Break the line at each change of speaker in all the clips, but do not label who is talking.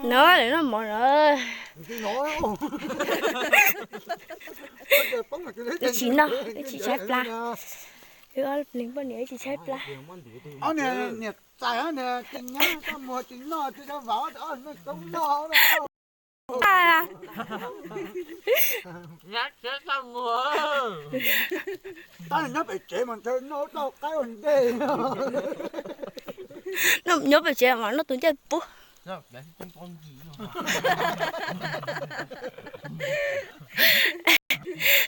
Nó để nó mò nữa. Nó chín đâu, nó chỉ chép la. Cái lính bên này chỉ chép la.
Nè nè tại nè chính nhá tao mua chính nó chứ tao vào đó nó không nó đâu.
À.
Nhát chết tao mua.
Tao nó bị chế mà tao nó tao cái vấn đề.
Nó nhớ về chế mà nó tuấn chơi bú.
Rồi, đấy con gì mà.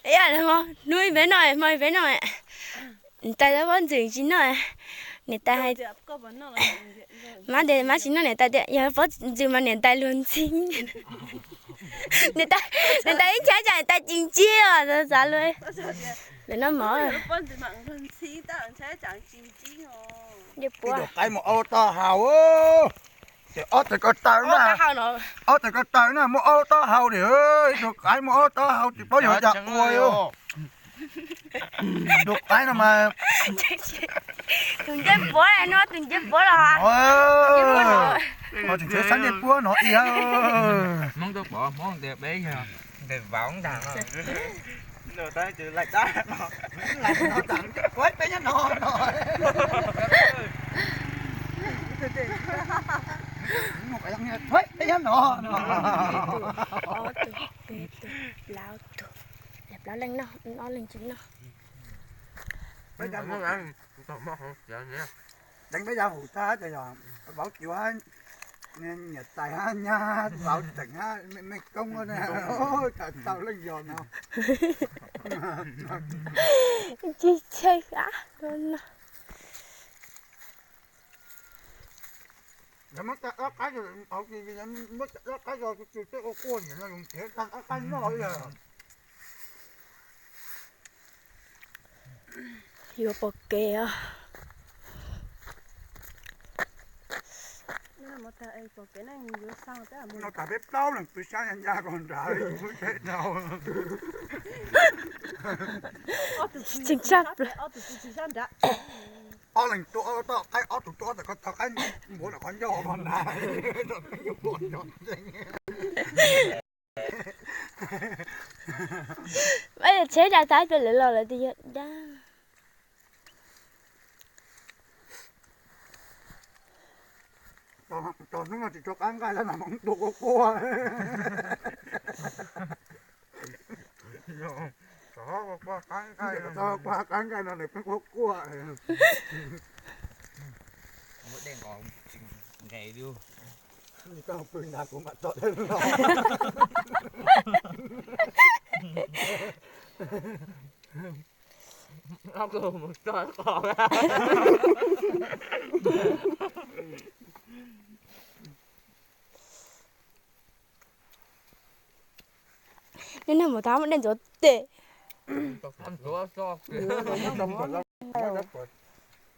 Ấy à đúng không? Nuôi bé này, mời bé này. Tại đó vẫn giữ chín rồi. Người ta hay má chín nó người ta để giờ vẫn giữ mà người ta luôn chín. Người ta ít trái trái người ta chín chia rồi giá luôn. Để nó mở rồi. Đi búa.
Cái một ô tô hào ơi. Ô tô có tàu nè. Ô tô có tàu nè, một ô tô hào đi ơi. Được cái một ô tô hào thì bao giờ chặt quay ơi. Được cái nào mà
Từng chết búa này nó từng chết búa là
họ chỉ chơi sáng đêm búa nó yêu.
Món tôi bỏ món đẹp bé giờ. Đẹp võng đàn rồi.
Rồi tay từ lại đá nó. Lại nó chẳng quét bé nhá nó rồi. Một cái thằng quét bé nhá nó.
Lão lên nó lên chính nó.
Bây giờ
nó ăn, tao mò không chờ nhé.
đánh bây giờ hủ ta cho rồi bảo kiểu anh nên nhật tài ha nha bảo tỉnh ha mày công rồi nè ôi thật tao lên giò nào
Chị chơi cả luôn.
nó mất cái rồi họ gì mất cái rồi cái ô côn nó dùng thế cái nó rồi
Vô bờ kè.
nó cả bếp tao là từ sáng đến ra còn trả thế nào
Chính xác rồi.
ở lần tôi tao cái ở tụi tôi là có cái muốn là con nhỏ con này
Bây giờ chế ra tái tôi lại đi ra.
Còn nó chỉ cho ăn cái là nằm bóng đồ của cô qua cắn cái nó để cái cua
Mỗi đèn còn ngày đi.
Tao phơi nào cũng mặt tội lên rồi.
Nó cứ một trời còn ra.
Nên là một tháng vẫn đến chỗ tệ.
Ăn chỗ cho.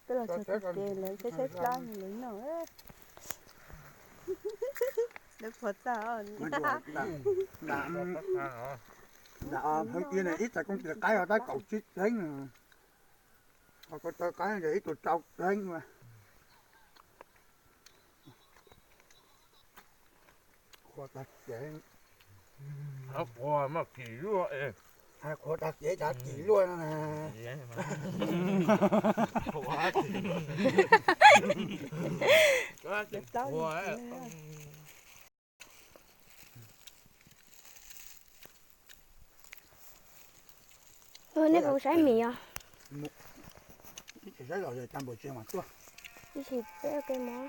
Tức là chỗ tệ lấy cái chết lá lấy nó ấy. Được Phật sao?
Đã hôm kia này ít là con cái ở đây cậu chít đấy mà. Có cái này ít tụi trâu đấy mà. Khoa tắc dễ.
Nó khoa mà kỳ luôn.
Hai khoa tắc dễ chả chỉ luôn nè.
Dễ mà. Khoa kỳ. Có cái khoa ấy.
Nó không sái mì à?
Chỉ sái rồi trăm buổi chiều mà tua.
Đi chỉ bé cái món.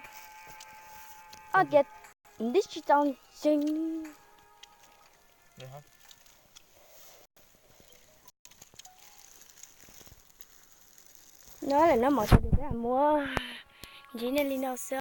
Kìa, đi chỉ trong chân. Nó là nó mở cho được cái là mua. Chỉ nên đi đâu sớm.